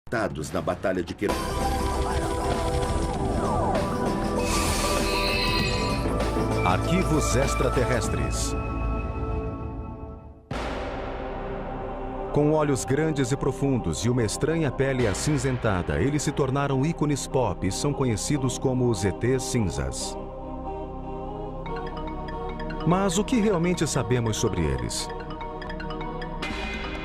derrotados na Batalha de Kerbal. Arquivos extraterrestres. Com olhos grandes e profundos e uma estranha pele acinzentada, eles se tornaram ícones pop e são conhecidos como os ETs cinzas. Mas o que realmente sabemos sobre eles?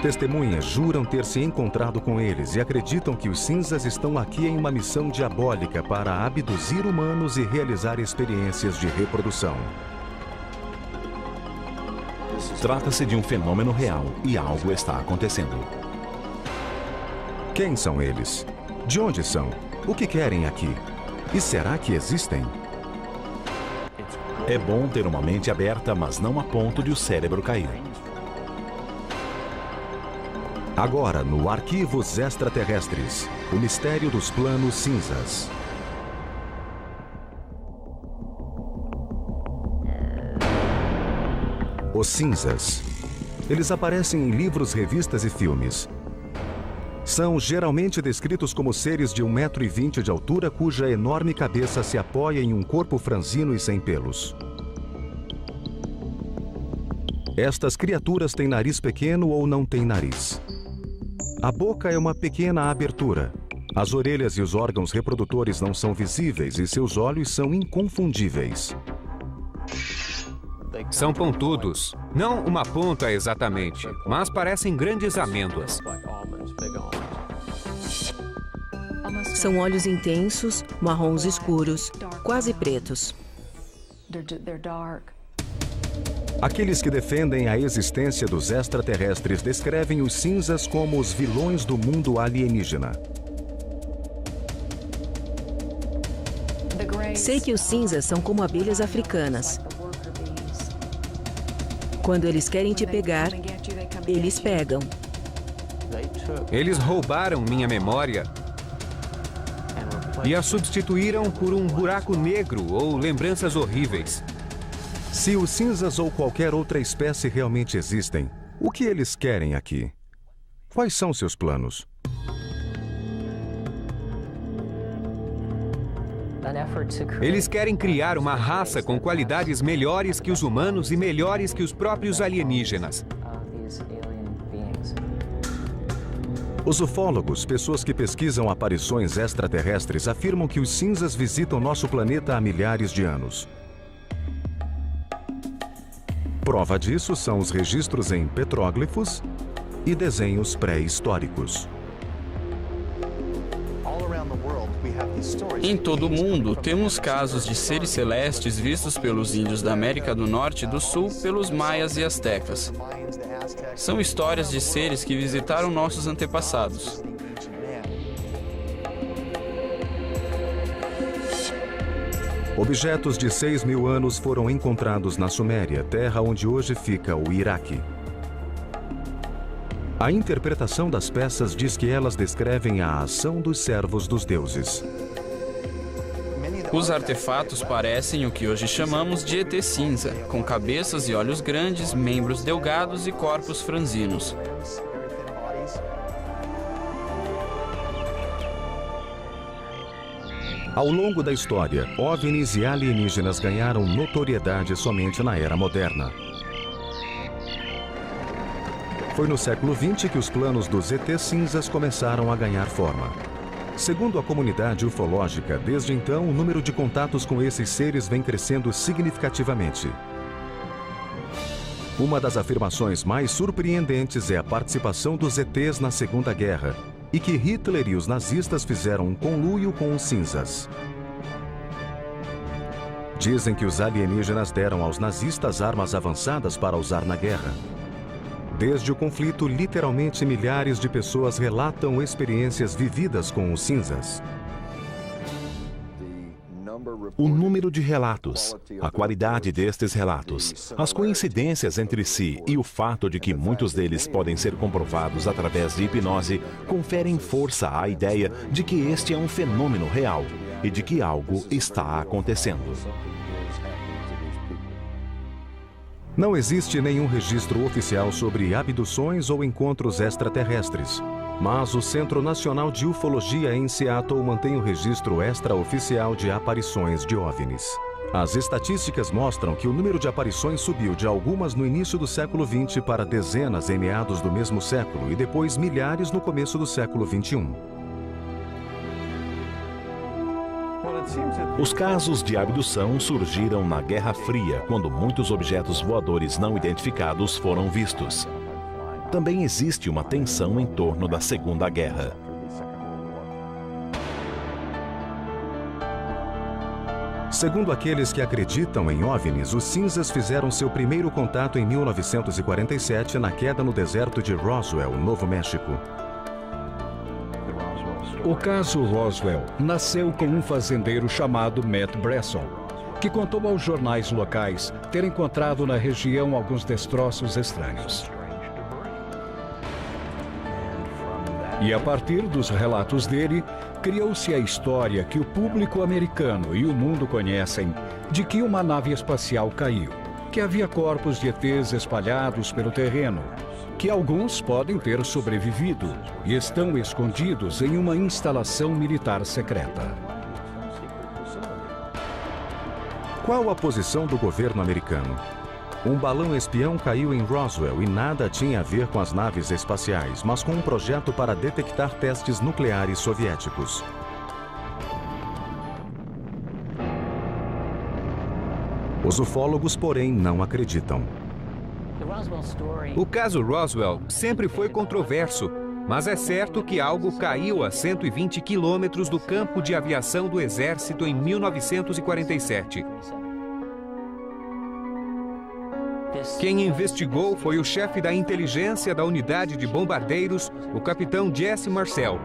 Testemunhas juram ter se encontrado com eles e acreditam que os cinzas estão aqui em uma missão diabólica para abduzir humanos e realizar experiências de reprodução. Trata-se de um fenômeno real e algo está acontecendo. Quem são eles? De onde são? O que querem aqui? E será que existem? É bom ter uma mente aberta, mas não a ponto de o cérebro cair. Agora, no Arquivos Extraterrestres, o mistério dos planos cinzas. Os cinzas. Eles aparecem em livros, revistas e filmes. São geralmente descritos como seres de 1,20 m de altura cuja enorme cabeça se apoia em um corpo franzino e sem pelos. Estas criaturas têm nariz pequeno ou não têm nariz. A boca é uma pequena abertura. As orelhas e os órgãos reprodutores não são visíveis e seus olhos são inconfundíveis. São pontudos. Não uma ponta exatamente, mas parecem grandes amêndoas. São olhos intensos, marrons escuros, quase pretos. Aqueles que defendem a existência dos extraterrestres descrevem os cinzas como os vilões do mundo alienígena. Sei que os cinzas são como abelhas africanas. Quando eles querem te pegar, eles pegam. Eles roubaram minha memória e a substituíram por um buraco negro ou lembranças horríveis. Se os cinzas ou qualquer outra espécie realmente existem, o que eles querem aqui? Quais são seus planos? Eles querem criar uma raça com qualidades melhores que os humanos e melhores que os próprios alienígenas. Os ufólogos, pessoas que pesquisam aparições extraterrestres, afirmam que os cinzas visitam nosso planeta há milhares de anos. Prova disso são os registros em petróglifos e desenhos pré-históricos. Em todo o mundo, temos casos de seres celestes vistos pelos índios da América do Norte e do Sul, pelos maias e astecas. São histórias de seres que visitaram nossos antepassados. Objetos de 6.000 anos foram encontrados na Suméria, terra onde hoje fica o Iraque. A interpretação das peças diz que elas descrevem a ação dos servos dos deuses. Os artefatos parecem o que hoje chamamos de ET cinza, com cabeças e olhos grandes, membros delgados e corpos franzinos. Ao longo da história, OVNIs e alienígenas ganharam notoriedade somente na era moderna. Foi no século XX que os planos dos ET cinzas começaram a ganhar forma. Segundo a comunidade ufológica, desde então, o número de contatos com esses seres vem crescendo significativamente. Uma das afirmações mais surpreendentes é a participação dos ETs na Segunda Guerra, e que Hitler e os nazistas fizeram um conluio com os cinzas. Dizem que os alienígenas deram aos nazistas armas avançadas para usar na guerra. Desde o conflito, literalmente milhares de pessoas relatam experiências vividas com os cinzas. O número de relatos, a qualidade destes relatos, as coincidências entre si e o fato de que muitos deles podem ser comprovados através de hipnose conferem força à ideia de que este é um fenômeno real e de que algo está acontecendo. Não existe nenhum registro oficial sobre abduções ou encontros extraterrestres. Mas o Centro Nacional de Ufologia em Seattle mantém o registro extraoficial de aparições de OVNIs. As estatísticas mostram que o número de aparições subiu de algumas no início do século XX para dezenas em meados do mesmo século e depois milhares no começo do século XXI. Os casos de abdução surgiram na Guerra Fria, quando muitos objetos voadores não identificados foram vistos. Também existe uma tensão em torno da Segunda Guerra. Segundo aqueles que acreditam em OVNIs, os cinzas fizeram seu primeiro contato em 1947 na queda no deserto de Roswell, Novo México. O caso Roswell nasceu com um fazendeiro chamado Matt Bresson, que contou aos jornais locais ter encontrado na região alguns destroços estranhos. E a partir dos relatos dele, criou-se a história que o público americano e o mundo conhecem de que uma nave espacial caiu, que havia corpos de ETs espalhados pelo terreno, que alguns podem ter sobrevivido e estão escondidos em uma instalação militar secreta. Qual a posição do governo americano? Um balão espião caiu em Roswell e nada tinha a ver com as naves espaciais, mas com um projeto para detectar testes nucleares soviéticos. Os ufólogos, porém, não acreditam. O caso Roswell sempre foi controverso, mas é certo que algo caiu a 120 quilômetros do campo de aviação do Exército em 1947. Quem investigou foi o chefe da inteligência da unidade de bombardeiros, o capitão Jesse Marcel.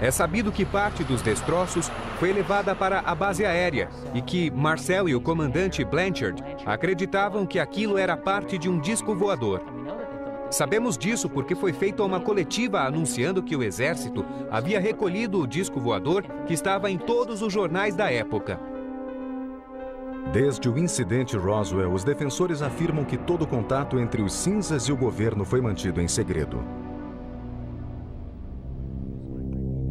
É sabido que parte dos destroços foi levada para a base aérea e que Marcel e o comandante Blanchard acreditavam que aquilo era parte de um disco voador. Sabemos disso porque foi feita uma coletiva anunciando que o Exército havia recolhido o disco voador que estava em todos os jornais da época. Desde o incidente Roswell, os defensores afirmam que todo contato entre os cinzas e o governo foi mantido em segredo.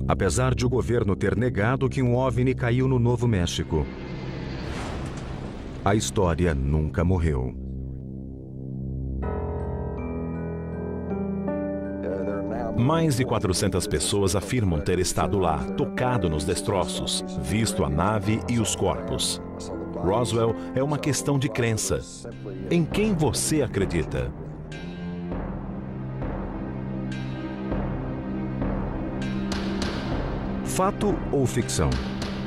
Apesar de o governo ter negado que um OVNI caiu no Novo México, a história nunca morreu. Mais de 400 pessoas afirmam ter estado lá, tocado nos destroços, visto a nave e os corpos. Roswell é uma questão de crença. Em quem você acredita? Fato ou ficção?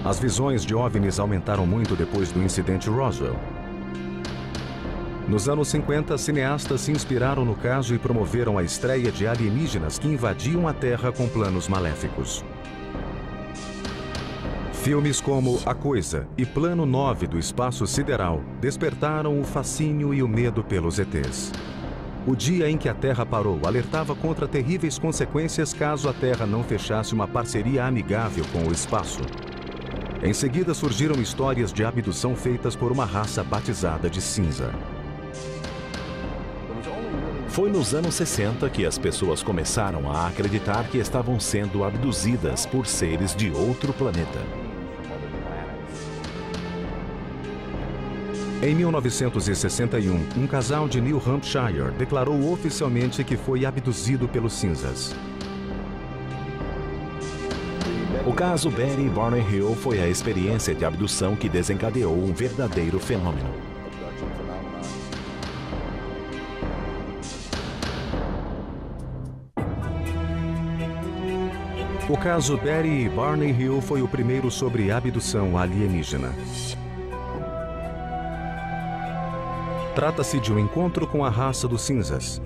As visões de OVNIs aumentaram muito depois do incidente Roswell. Nos anos 50, cineastas se inspiraram no caso e promoveram a estreia de alienígenas que invadiam a Terra com planos maléficos. Filmes como A Coisa e Plano 9 do Espaço Sideral despertaram o fascínio e o medo pelos ETs. O dia em que a Terra parou alertava contra terríveis consequências caso a Terra não fechasse uma parceria amigável com o espaço. Em seguida surgiram histórias de abdução feitas por uma raça batizada de cinza. Foi nos anos 60 que as pessoas começaram a acreditar que estavam sendo abduzidas por seres de outro planeta. Em 1961, um casal de New Hampshire declarou oficialmente que foi abduzido pelos cinzas. O caso Betty Barney Hill foi a experiência de abdução que desencadeou um verdadeiro fenômeno. O caso Betty Barney Hill foi o primeiro sobre abdução alienígena. Trata-se de um encontro com a raça dos cinzas.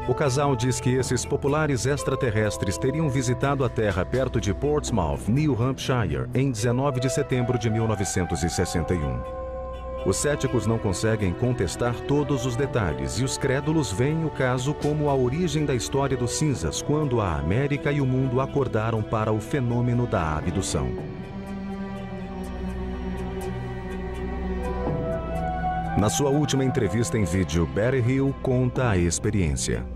O casal diz que esses populares extraterrestres teriam visitado a Terra perto de Portsmouth, New Hampshire, em 19 de setembro de 1961. Os céticos não conseguem contestar todos os detalhes e os crédulos veem o caso como a origem da história dos cinzas, quando a América e o mundo acordaram para o fenômeno da abdução. Na sua última entrevista em vídeo, Betty Hill conta a experiência.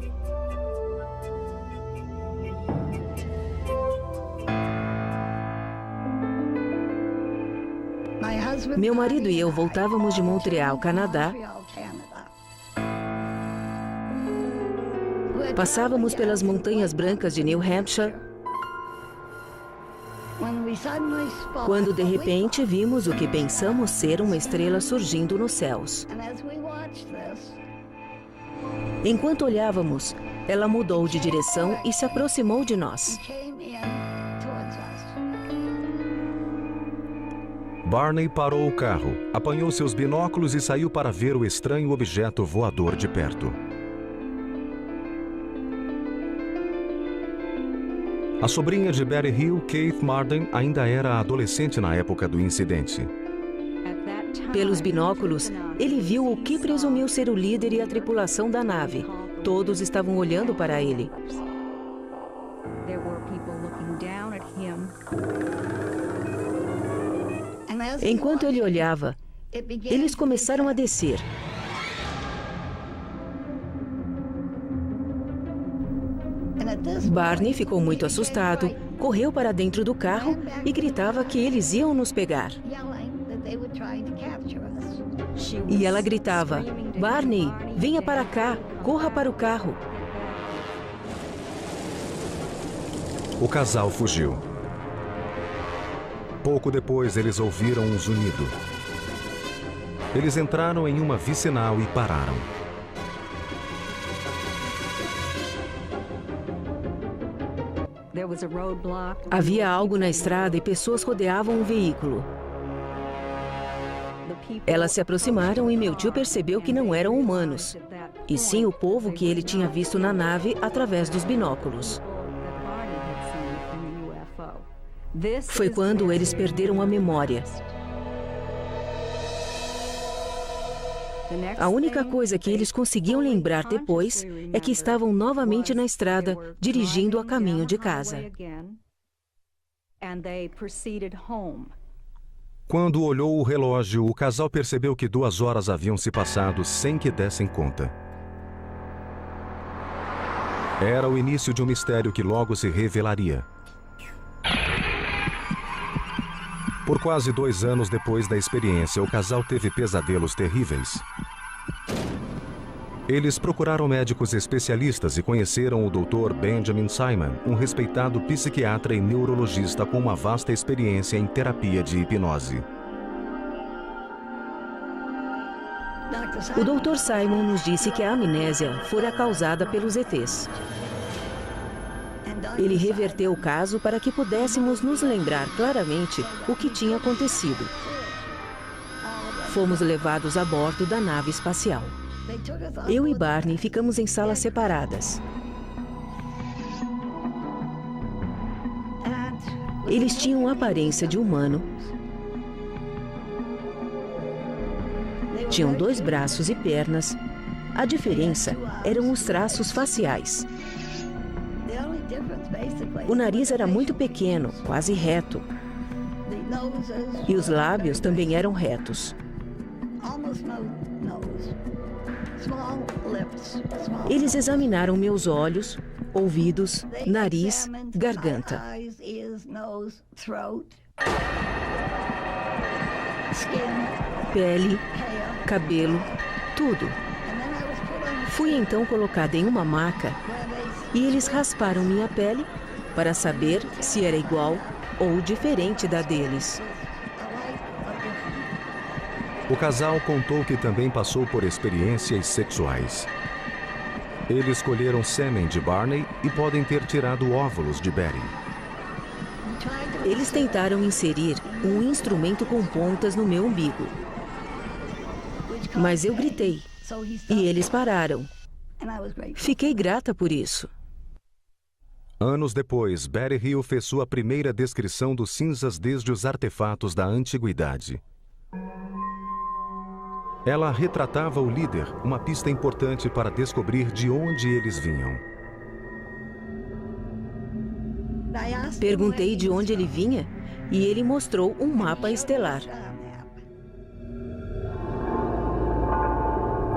Meu marido e eu voltávamos de Montreal, Canadá. Passávamos pelas montanhas brancas de New Hampshire, quando de repente vimos o que pensamos ser uma estrela surgindo nos céus. Enquanto olhávamos, ela mudou de direção e se aproximou de nós. Barney parou o carro, apanhou seus binóculos e saiu para ver o estranho objeto voador de perto. A sobrinha de Betty Hill, Keith Marden, ainda era adolescente na época do incidente. Pelos binóculos, ele viu o que presumiu ser o líder e a tripulação da nave. Todos estavam olhando para ele. Enquanto ele olhava, eles começaram a descer. Barney ficou muito assustado, correu para dentro do carro e gritava que eles iam nos pegar. E ela gritava: Barney, venha para cá, corra para o carro. O casal fugiu. Pouco depois, eles ouviram um zunido. Eles entraram em uma vicinal e pararam. Havia algo na estrada e pessoas rodeavam o veículo. Elas se aproximaram e meu tio percebeu que não eram humanos, e sim o povo que ele tinha visto na nave através dos binóculos. Foi quando eles perderam a memória. A única coisa que eles conseguiam lembrar depois é que estavam novamente na estrada, dirigindo a caminho de casa. Quando olhou o relógio, o casal percebeu que 2 horas haviam se passado sem que dessem conta. Era o início de um mistério que logo se revelaria. Por quase 2 anos depois da experiência, o casal teve pesadelos terríveis. Eles procuraram médicos especialistas e conheceram o Dr. Benjamin Simon, um respeitado psiquiatra e neurologista com uma vasta experiência em terapia de hipnose. O Dr. Simon nos disse que a amnésia fora causada pelos ETs. Ele reverteu o caso para que pudéssemos nos lembrar claramente o que tinha acontecido. Fomos levados a bordo da nave espacial. Eu e Barney ficamos em salas separadas. Eles tinham a aparência de humano. Tinham 2 braços e pernas. A diferença eram os traços faciais. O nariz era muito pequeno, quase reto. E os lábios também eram retos. Eles examinaram meus olhos, ouvidos, nariz, garganta. Pele, cabelo, tudo. Fui então colocada em uma maca e eles rasparam minha pele para saber se era igual ou diferente da deles. O casal contou que também passou por experiências sexuais. Eles colheram sêmen de Barney e podem ter tirado óvulos de Betty. Eles tentaram inserir um instrumento com pontas no meu umbigo. Mas eu gritei e eles pararam. Fiquei grata por isso. Anos depois, Betty Hill fez sua primeira descrição dos cinzas desde os artefatos da antiguidade. Ela retratava o líder, uma pista importante para descobrir de onde eles vinham. Perguntei de onde ele vinha e ele mostrou um mapa estelar.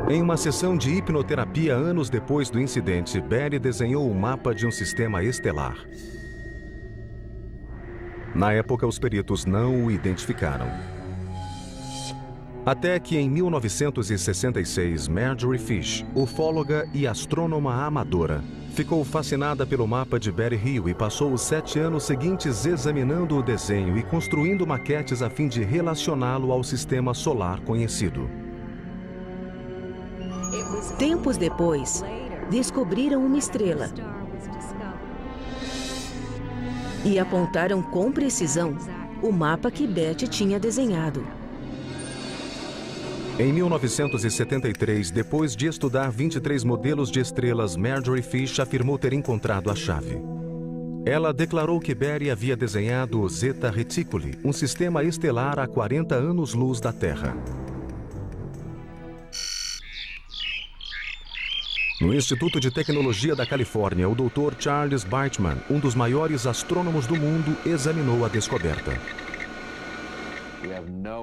Em uma sessão de hipnoterapia anos depois do incidente, Betty desenhou o mapa de um sistema estelar. Na época, os peritos não o identificaram. Até que em 1966, Marjorie Fish, ufóloga e astrônoma amadora, ficou fascinada pelo mapa de Betty Hill e passou os 7 anos seguintes examinando o desenho e construindo maquetes a fim de relacioná-lo ao sistema solar conhecido. Tempos depois, descobriram uma estrela e apontaram com precisão o mapa que Betty tinha desenhado. Em 1973, depois de estudar 23 modelos de estrelas, Marjorie Fish afirmou ter encontrado a chave. Ela declarou que Betty havia desenhado o Zeta Reticuli, um sistema estelar a 40 anos-luz da Terra. No Instituto de Tecnologia da Califórnia, o Dr. Charles Bateman, um dos maiores astrônomos do mundo, examinou a descoberta.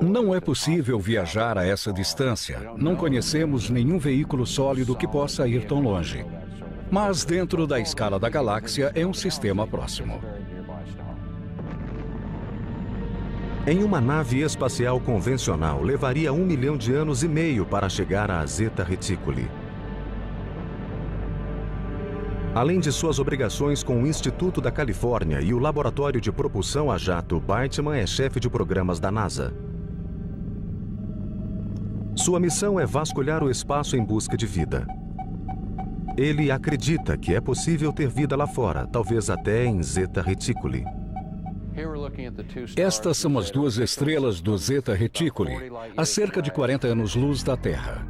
Não é possível viajar a essa distância. Não conhecemos nenhum veículo sólido que possa ir tão longe. Mas dentro da escala da galáxia é um sistema próximo. Em uma nave espacial convencional, levaria 1,5 milhão de anos para chegar a Zeta Reticuli. Além de suas obrigações com o Instituto da Califórnia e o Laboratório de Propulsão a Jato, Bateman é chefe de programas da NASA. Sua missão é vasculhar o espaço em busca de vida. Ele acredita que é possível ter vida lá fora, talvez até em Zeta Reticuli. Estas são as 2 estrelas do Zeta Reticuli, a cerca de 40 anos-luz da Terra.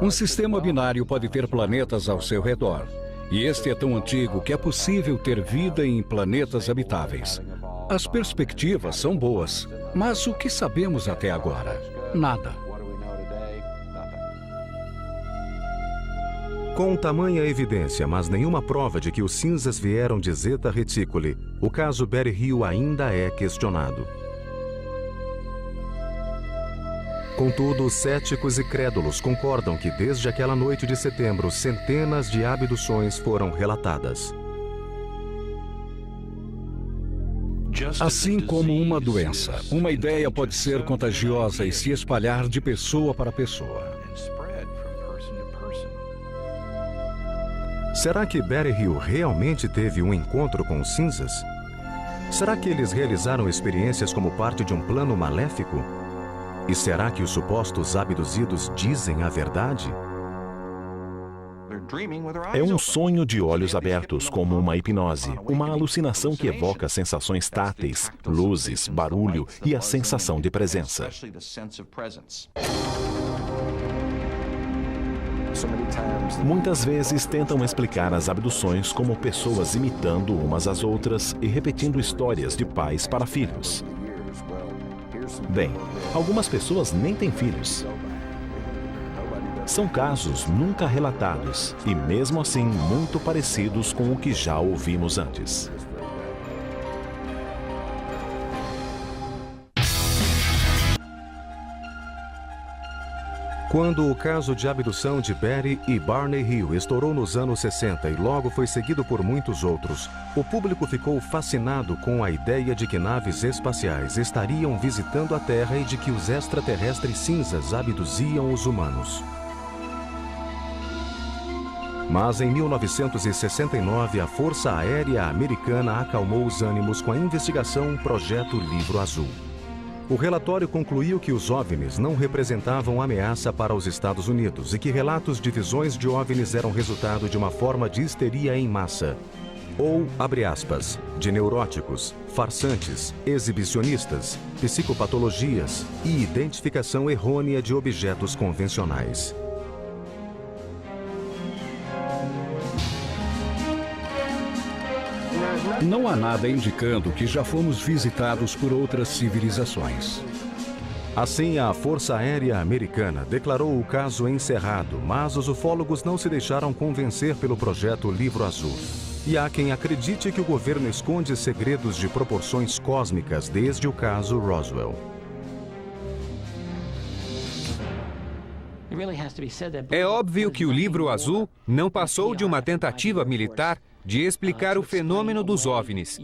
Um sistema binário pode ter planetas ao seu redor. E este é tão antigo que é possível ter vida em planetas habitáveis. As perspectivas são boas, mas o que sabemos até agora? Nada. Com tamanha evidência, mas nenhuma prova de que os cinzas vieram de Zeta Reticuli, o caso Betty Hill ainda é questionado. Contudo, céticos e crédulos concordam que desde aquela noite de setembro, centenas de abduções foram relatadas. Assim como uma doença, uma ideia pode ser contagiosa e se espalhar de pessoa para pessoa. Será que Betty Hill realmente teve um encontro com os cinzas? Será que eles realizaram experiências como parte de um plano maléfico? E será que os supostos abduzidos dizem a verdade? É um sonho de olhos abertos, como uma hipnose, uma alucinação que evoca sensações táteis, luzes, barulho e a sensação de presença. Muitas vezes tentam explicar as abduções como pessoas imitando umas às outras e repetindo histórias de pais para filhos. Bem, algumas pessoas nem têm filhos. São casos nunca relatados e, mesmo assim, muito parecidos com o que já ouvimos antes. Quando o caso de abdução de Betty e Barney Hill estourou nos anos 60 e logo foi seguido por muitos outros, o público ficou fascinado com a ideia de que naves espaciais estariam visitando a Terra e de que os extraterrestres cinzas abduziam os humanos. Mas em 1969, a Força Aérea Americana acalmou os ânimos com a investigação Projeto Livro Azul. O relatório concluiu que os OVNIs não representavam ameaça para os Estados Unidos e que relatos de visões de OVNIs eram resultado de uma forma de histeria em massa. Ou, abre aspas, de neuróticos, farsantes, exibicionistas, psicopatologias e identificação errônea de objetos convencionais. Não há nada indicando que já fomos visitados por outras civilizações. Assim, a Força Aérea Americana declarou o caso encerrado, mas os ufólogos não se deixaram convencer pelo projeto Livro Azul. E há quem acredite que o governo esconde segredos de proporções cósmicas desde o caso Roswell. É óbvio que o Livro Azul não passou de uma tentativa militar de explicar o fenômeno dos OVNIs.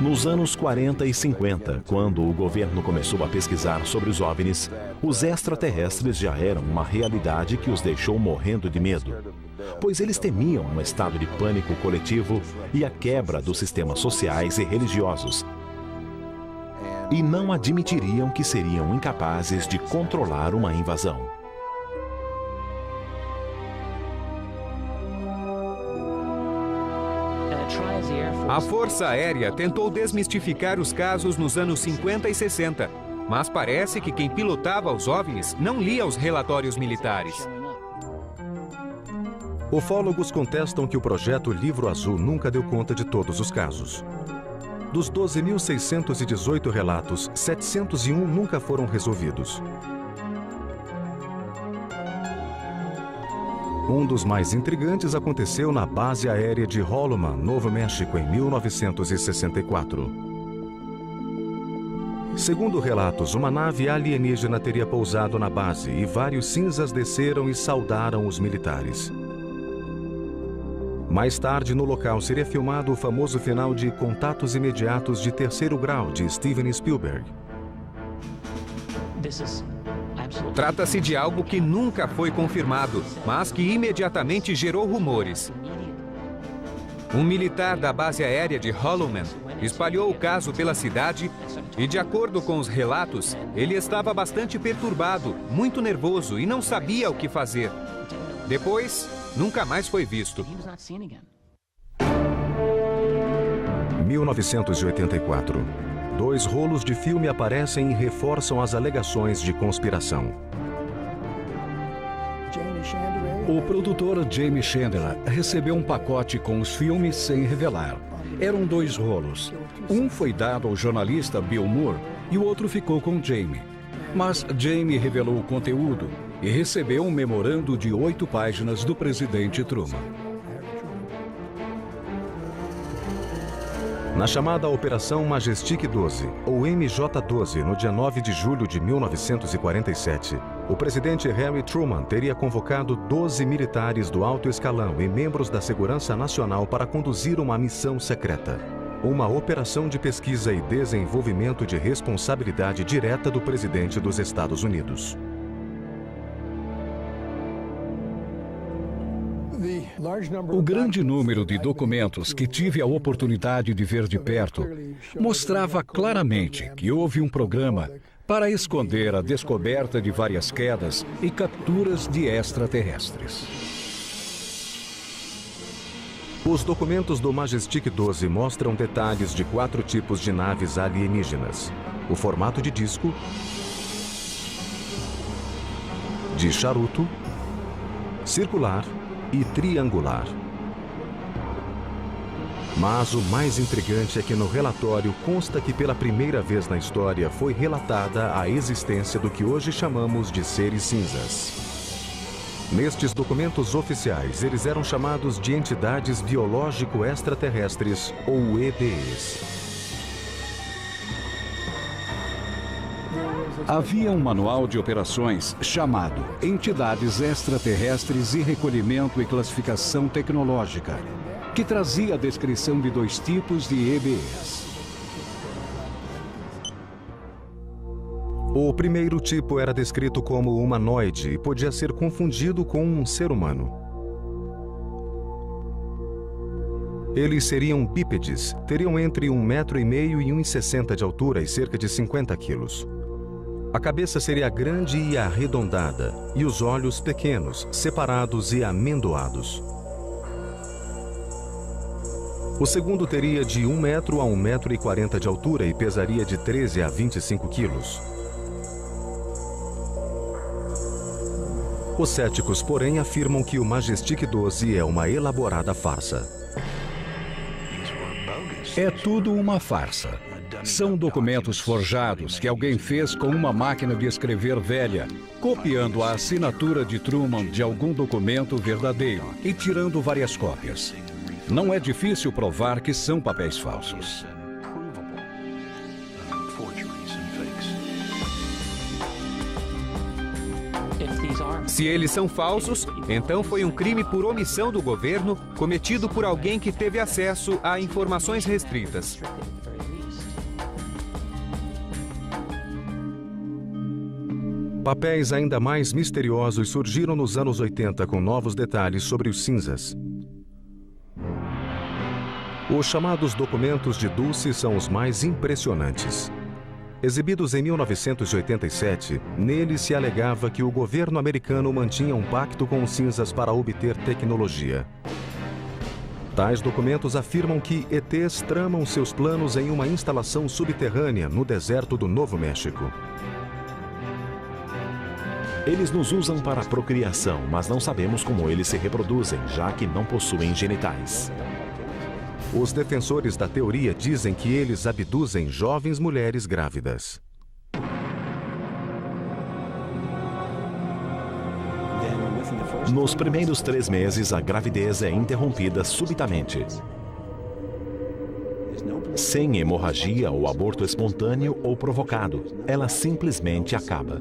Nos anos 40 e 50, quando o governo começou a pesquisar sobre os OVNIs, os extraterrestres já eram uma realidade que os deixou morrendo de medo, pois eles temiam um estado de pânico coletivo e a quebra dos sistemas sociais e religiosos, e não admitiriam que seriam incapazes de controlar uma invasão. A Força Aérea tentou desmistificar os casos nos anos 50 e 60, mas parece que quem pilotava os OVNIs não lia os relatórios militares. Ufólogos contestam que o projeto Livro Azul nunca deu conta de todos os casos. Dos 12.618 relatos, 701 nunca foram resolvidos. Um dos mais intrigantes aconteceu na base aérea de Holloman, Novo México, em 1964. Segundo relatos, uma nave alienígena teria pousado na base e vários cinzas desceram e saudaram os militares. Mais tarde, no local, seria filmado o famoso final de Contatos Imediatos de Terceiro Grau, de Steven Spielberg. Trata-se de algo que nunca foi confirmado, mas que imediatamente gerou rumores. Um militar da base aérea de Holloman espalhou o caso pela cidade e, de acordo com os relatos, ele estava bastante perturbado, muito nervoso e não sabia o que fazer. Depois, nunca mais foi visto. 1984. 2 rolos de filme aparecem e reforçam as alegações de conspiração. O produtor Jamie Chandler recebeu um pacote com os filmes sem revelar. Eram 2 rolos. Um foi dado ao jornalista Bill Moore e o outro ficou com Jamie. Mas Jamie revelou o conteúdo e recebeu um memorando de 8 páginas do presidente Truman. Na chamada Operação Majestic 12, ou MJ-12, no dia 9 de julho de 1947, o presidente Harry Truman teria convocado 12 militares do alto escalão e membros da Segurança Nacional para conduzir uma missão secreta. Uma operação de pesquisa e desenvolvimento de responsabilidade direta do presidente dos Estados Unidos. O grande número de documentos que tive a oportunidade de ver de perto mostrava claramente que houve um programa para esconder a descoberta de várias quedas e capturas de extraterrestres. Os documentos do Majestic 12 mostram detalhes de 4 tipos de naves alienígenas: o formato de disco, de charuto, circular e triangular. Mas o mais intrigante é que no relatório consta que pela primeira vez na história foi relatada a existência do que hoje chamamos de seres cinzas. Nestes documentos oficiais, eles eram chamados de entidades biológico-extraterrestres, ou EBEs. Havia um manual de operações chamado Entidades Extraterrestres e Recolhimento e Classificação Tecnológica, que trazia a descrição de 2 tipos de EBEs. O primeiro tipo era descrito como humanoide e podia ser confundido com um ser humano. Eles seriam bípedes, teriam entre 1,5 metro e 1,60 m de altura e cerca de 50 quilos. A cabeça seria grande e arredondada, e os olhos pequenos, separados e amendoados. O segundo teria de 1 metro a 1,40 metro de altura e pesaria de 13 a 25 quilos. Os céticos, porém, afirmam que o Majestic 12 é uma elaborada farsa. É tudo uma farsa. São documentos forjados que alguém fez com uma máquina de escrever velha, copiando a assinatura de Truman de algum documento verdadeiro e tirando várias cópias. Não é difícil provar que são papéis falsos. Se eles são falsos, então foi um crime por omissão do governo cometido por alguém que teve acesso a informações restritas. Papéis ainda mais misteriosos surgiram nos anos 80 com novos detalhes sobre os cinzas. Os chamados documentos de Dulce são os mais impressionantes. Exibidos em 1987, neles se alegava que o governo americano mantinha um pacto com os cinzas para obter tecnologia. Tais documentos afirmam que ETs tramam seus planos em uma instalação subterrânea no deserto do Novo México. Eles nos usam para a procriação, mas não sabemos como eles se reproduzem, já que não possuem genitais. Os defensores da teoria dizem que eles abduzem jovens mulheres grávidas. Nos primeiros 3 meses, a gravidez é interrompida subitamente. Sem hemorragia ou aborto espontâneo ou provocado, ela simplesmente acaba.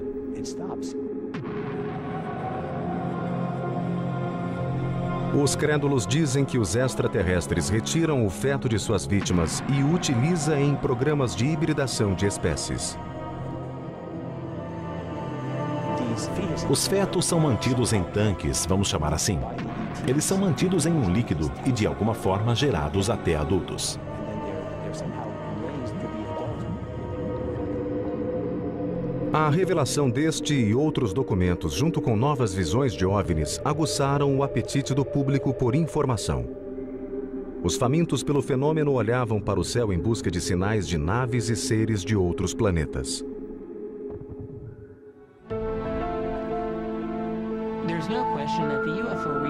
Os crédulos dizem que os extraterrestres retiram o feto de suas vítimas e o utiliza em programas de hibridação de espécies. Os fetos são mantidos em tanques, vamos chamar assim. Eles são mantidos em um líquido e, de alguma forma, gerados até adultos. A revelação deste e outros documentos, junto com novas visões de OVNIs, aguçaram o apetite do público por informação. Os famintos pelo fenômeno olhavam para o céu em busca de sinais de naves e seres de outros planetas.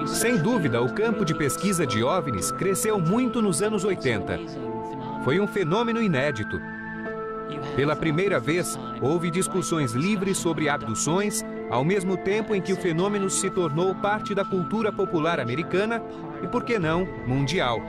Sem dúvida, o campo de pesquisa de OVNIs cresceu muito nos anos 80. Foi um fenômeno inédito. Pela primeira vez, houve discussões livres sobre abduções, ao mesmo tempo em que o fenômeno se tornou parte da cultura popular americana e, por que não, mundial.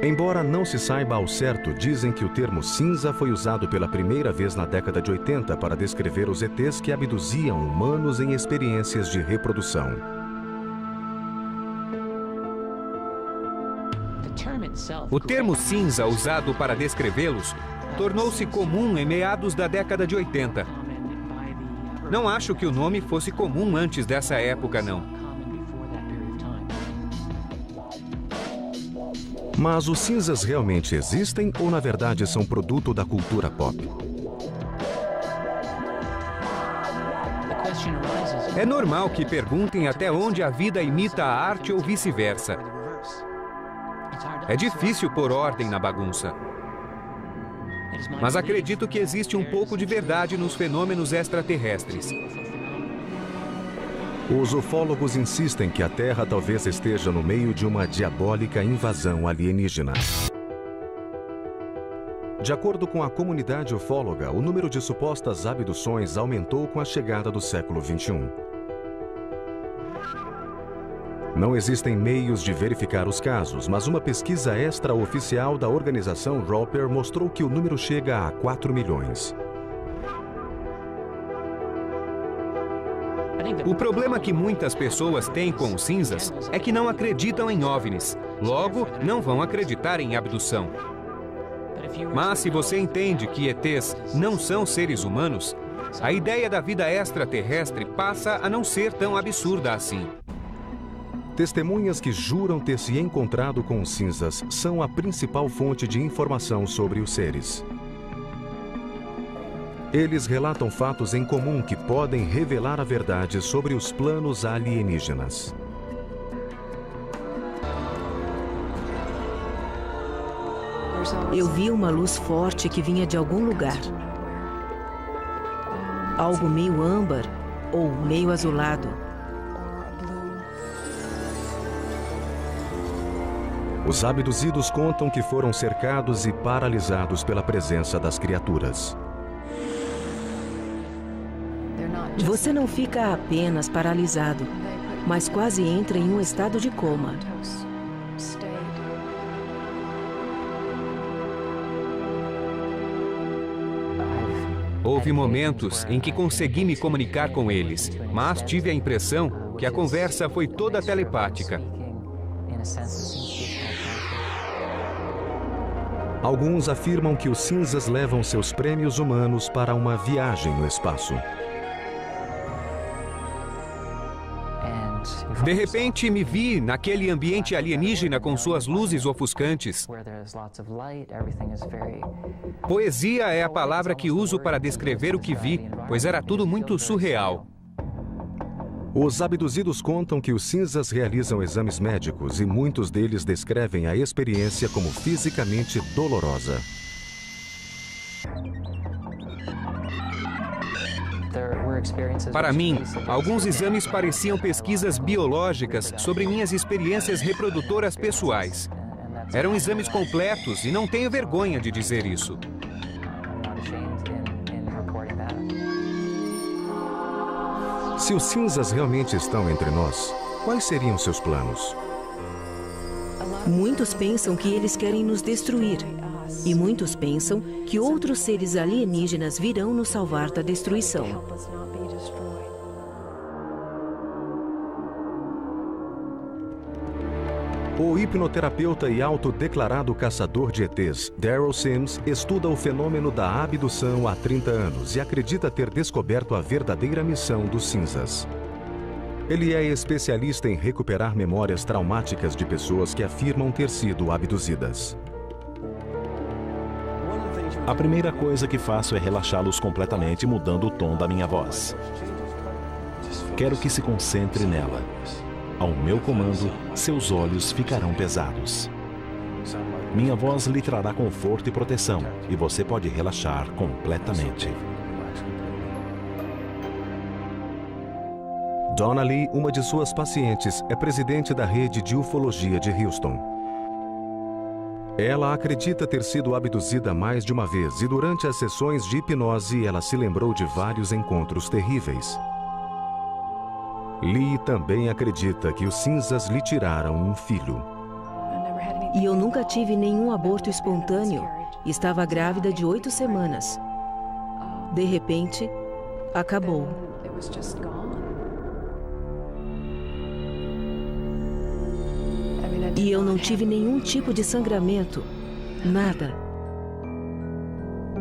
Embora não se saiba ao certo, dizem que o termo cinza foi usado pela primeira vez na década de 80 para descrever os ETs que abduziam humanos em experiências de reprodução. O termo cinza usado para descrevê-los tornou-se comum em meados da década de 80. Não acho que o nome fosse comum antes dessa época, não. Mas os cinzas realmente existem ou, na verdade, são produto da cultura pop? É normal que perguntem até onde a vida imita a arte ou vice-versa. É difícil pôr ordem na bagunça. Mas acredito que existe um pouco de verdade nos fenômenos extraterrestres. Os ufólogos insistem que a Terra talvez esteja no meio de uma diabólica invasão alienígena. De acordo com a comunidade ufóloga, o número de supostas abduções aumentou com a chegada do século XXI. Não existem meios de verificar os casos, mas uma pesquisa extraoficial da organização Roper mostrou que o número chega a 4 milhões. O problema que muitas pessoas têm com os cinzas é que não acreditam em OVNIs. Logo, não vão acreditar em abdução. Mas se você entende que ETs não são seres humanos, a ideia da vida extraterrestre passa a não ser tão absurda assim. Testemunhas que juram ter se encontrado com os cinzas são a principal fonte de informação sobre os seres. Eles relatam fatos em comum que podem revelar a verdade sobre os planos alienígenas. Eu vi uma luz forte que vinha de algum lugar. Algo meio âmbar ou meio azulado. Os abduzidos contam que foram cercados e paralisados pela presença das criaturas. Você não fica apenas paralisado, mas quase entra em um estado de coma. Houve momentos em que consegui me comunicar com eles, mas tive a impressão que a conversa foi toda telepática. Alguns afirmam que os cinzas levam seus prêmios humanos para uma viagem no espaço. De repente, me vi naquele ambiente alienígena com suas luzes ofuscantes. Poesia é a palavra que uso para descrever o que vi, pois era tudo muito surreal. Os abduzidos contam que os cinzas realizam exames médicos e muitos deles descrevem a experiência como fisicamente dolorosa. Para mim, alguns exames pareciam pesquisas biológicas sobre minhas experiências reprodutoras pessoais. Eram exames completos e não tenho vergonha de dizer isso. Se os cinzas realmente estão entre nós, quais seriam seus planos? Muitos pensam que eles querem nos destruir. E muitos pensam que outros seres alienígenas virão nos salvar da destruição. O hipnoterapeuta e autodeclarado caçador de ETs, Daryl Sims, estuda o fenômeno da abdução há 30 anos e acredita ter descoberto a verdadeira missão dos cinzas. Ele é especialista em recuperar memórias traumáticas de pessoas que afirmam ter sido abduzidas. A primeira coisa que faço é relaxá-los completamente, mudando o tom da minha voz. Quero que se concentre nela. Ao meu comando, seus olhos ficarão pesados. Minha voz lhe trará conforto e proteção, e você pode relaxar completamente. Donna Lee, uma de suas pacientes, é presidente da rede de ufologia de Houston. Ela acredita ter sido abduzida mais de uma vez e durante as sessões de hipnose ela se lembrou de vários encontros terríveis. Lee também acredita que os cinzas lhe tiraram um filho. E eu nunca tive nenhum aborto espontâneo. Estava grávida de 8 semanas. De repente, acabou. E eu não tive nenhum tipo de sangramento. Nada.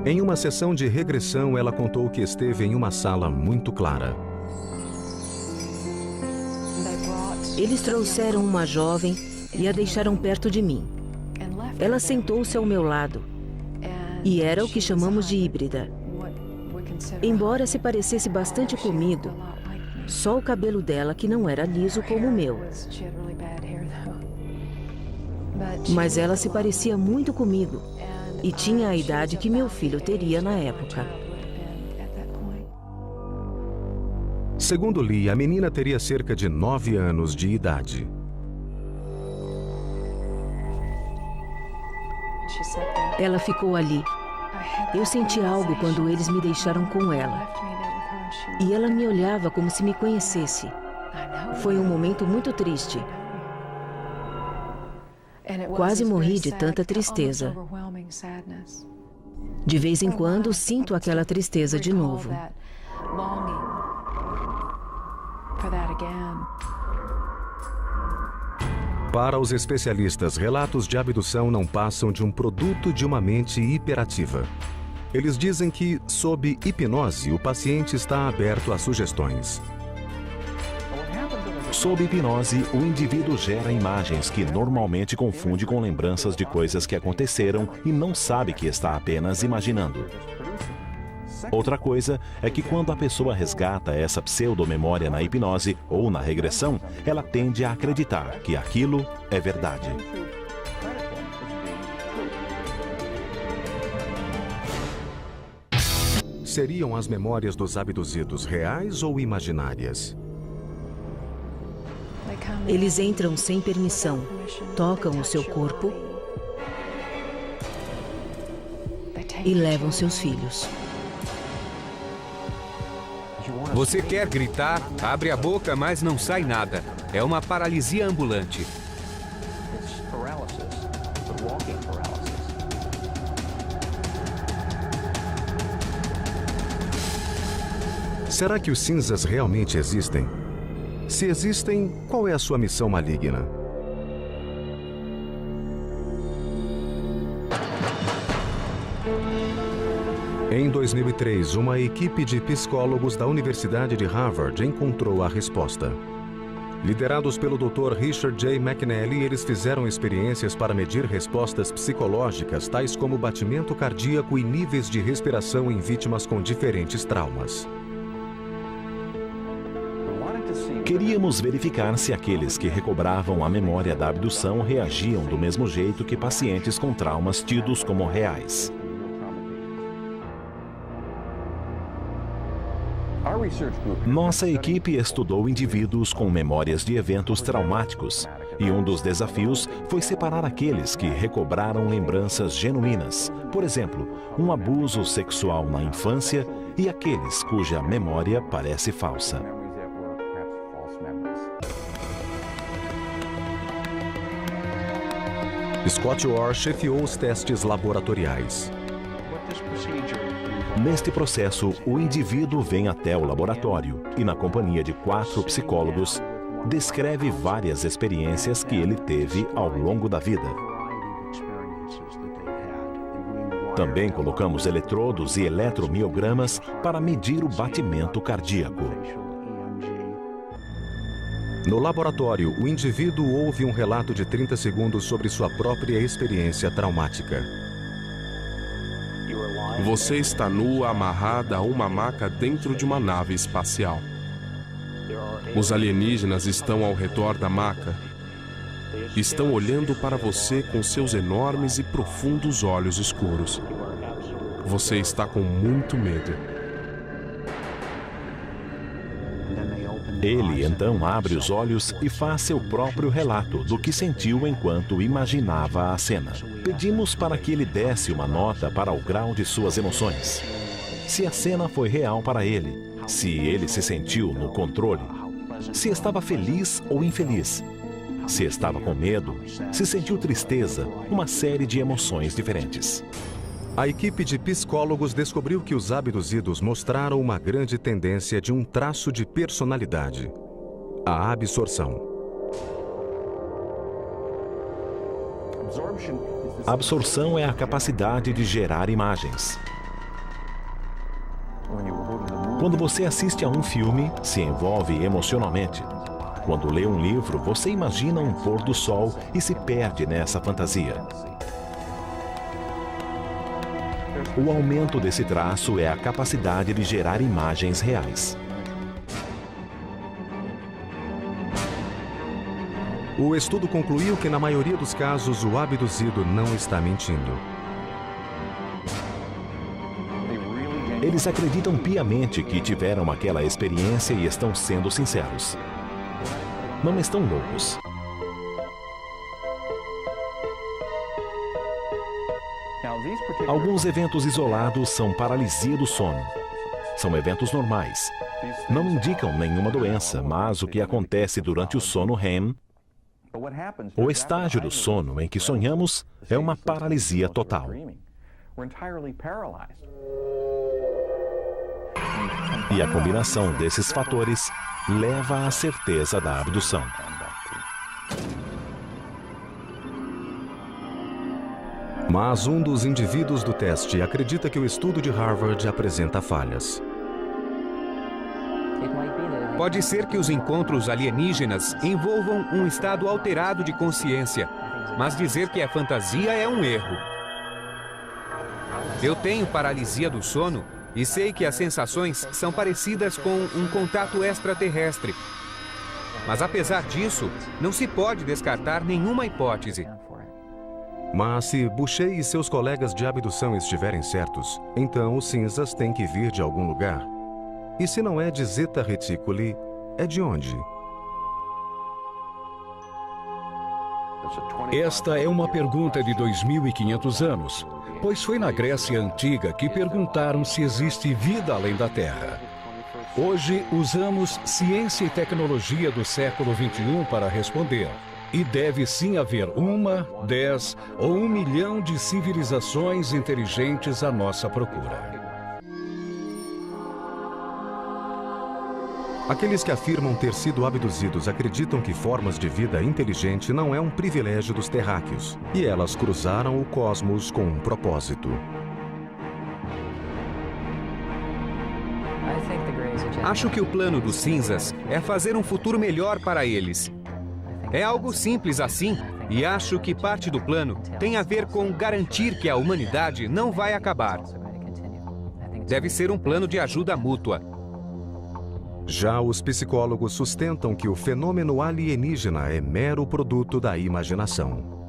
Em uma sessão de regressão, ela contou que esteve em uma sala muito clara. Eles trouxeram uma jovem e a deixaram perto de mim. Ela sentou-se ao meu lado. E era o que chamamos de híbrida. Embora se parecesse bastante comigo, só o cabelo dela que não era liso como o meu. Mas ela se parecia muito comigo e tinha a idade que meu filho teria na época. Segundo Lee, a menina teria cerca de 9 anos de idade. Ela ficou ali. Eu senti algo quando eles me deixaram com ela. E ela me olhava como se me conhecesse. Foi um momento muito triste. Quase morri de tanta tristeza. De vez em quando, sinto aquela tristeza de novo. Para os especialistas, relatos de abdução não passam de um produto de uma mente hiperativa. Eles dizem que, sob hipnose, o paciente está aberto a sugestões. Sob hipnose, o indivíduo gera imagens que normalmente confunde com lembranças de coisas que aconteceram e não sabe que está apenas imaginando. Outra coisa é que quando a pessoa resgata essa pseudomemória na hipnose ou na regressão, ela tende a acreditar que aquilo é verdade. Seriam as memórias dos abduzidos reais ou imaginárias? Eles entram sem permissão, tocam o seu corpo e levam seus filhos. Você quer gritar, abre a boca, mas não sai nada. É uma paralisia ambulante. Será que os cinzas realmente existem? Se existem, qual é a sua missão maligna? Em 2003, uma equipe de psicólogos da Universidade de Harvard encontrou a resposta. Liderados pelo Dr. Richard J. McNally, eles fizeram experiências para medir respostas psicológicas, tais como batimento cardíaco e níveis de respiração em vítimas com diferentes traumas. Queríamos verificar se aqueles que recobravam a memória da abdução reagiam do mesmo jeito que pacientes com traumas tidos como reais. Nossa equipe estudou indivíduos com memórias de eventos traumáticos, e um dos desafios foi separar aqueles que recobraram lembranças genuínas, por exemplo, um abuso sexual na infância, e aqueles cuja memória parece falsa. Scott Orr chefiou os testes laboratoriais. Neste processo, o indivíduo vem até o laboratório e, na companhia de 4 psicólogos, descreve várias experiências que ele teve ao longo da vida. Também colocamos eletrodos e eletromiogramas para medir o batimento cardíaco. No laboratório, o indivíduo ouve um relato de 30 segundos sobre sua própria experiência traumática. Você está nua, amarrada a uma maca dentro de uma nave espacial. Os alienígenas estão ao redor da maca. Estão olhando para você com seus enormes e profundos olhos escuros. Você está com muito medo. Ele então abre os olhos e faz seu próprio relato do que sentiu enquanto imaginava a cena. Pedimos para que ele desse uma nota para o grau de suas emoções. Se a cena foi real para ele, se ele se sentiu no controle, se estava feliz ou infeliz, se estava com medo, se sentiu tristeza, uma série de emoções diferentes. A equipe de psicólogos descobriu que os abduzidos mostraram uma grande tendência de um traço de personalidade: a absorção. A absorção é a capacidade de gerar imagens. Quando você assiste a um filme, se envolve emocionalmente. Quando lê um livro, você imagina um pôr do sol e se perde nessa fantasia. O aumento desse traço é a capacidade de gerar imagens reais. O estudo concluiu que, na maioria dos casos, o abduzido não está mentindo. Eles acreditam piamente que tiveram aquela experiência e estão sendo sinceros. Não estão loucos. Alguns eventos isolados são paralisia do sono. São eventos normais. Não indicam nenhuma doença, mas o que acontece durante o sono REM, o estágio do sono em que sonhamos, é uma paralisia total. E a combinação desses fatores leva à certeza da abdução. Mas um dos indivíduos do teste acredita que o estudo de Harvard apresenta falhas. Pode ser que os encontros alienígenas envolvam um estado alterado de consciência, mas dizer que é fantasia é um erro. Eu tenho paralisia do sono e sei que as sensações são parecidas com um contato extraterrestre. Mas apesar disso, não se pode descartar nenhuma hipótese. Mas se Boucher e seus colegas de abdução estiverem certos, então os cinzas têm que vir de algum lugar. E se não é de Zeta Reticuli, é de onde? Esta é uma pergunta de 2.500 anos, pois foi na Grécia Antiga que perguntaram se existe vida além da Terra. Hoje usamos ciência e tecnologia do século XXI para responder. E deve sim haver 1, 10 ou 1 milhão de civilizações inteligentes à nossa procura. Aqueles que afirmam ter sido abduzidos acreditam que formas de vida inteligente não é um privilégio dos terráqueos, e elas cruzaram o cosmos com um propósito. Acho que o plano dos cinzas é fazer um futuro melhor para eles. É algo simples assim, e acho que parte do plano tem a ver com garantir que a humanidade não vai acabar. Deve ser um plano de ajuda mútua. Já os psicólogos sustentam que o fenômeno alienígena é mero produto da imaginação.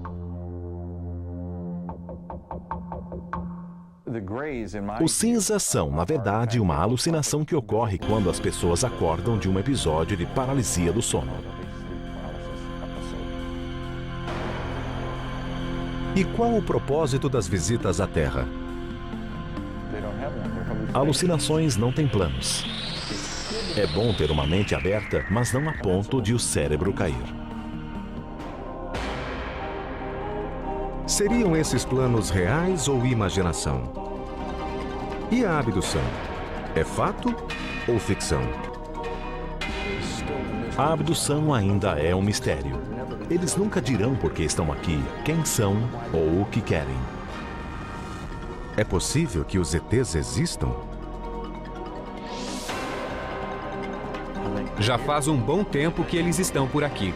Os cinzas são, na verdade, uma alucinação que ocorre quando as pessoas acordam de um episódio de paralisia do sono. E qual o propósito das visitas à Terra? Alucinações não têm planos. É bom ter uma mente aberta, mas não a ponto de o cérebro cair. Seriam esses planos reais ou imaginação? E a abdução? É fato ou ficção? A abdução ainda é um mistério. Eles nunca dirão por que estão aqui, quem são ou o que querem. É possível que os ETs existam? Já faz um bom tempo que eles estão por aqui.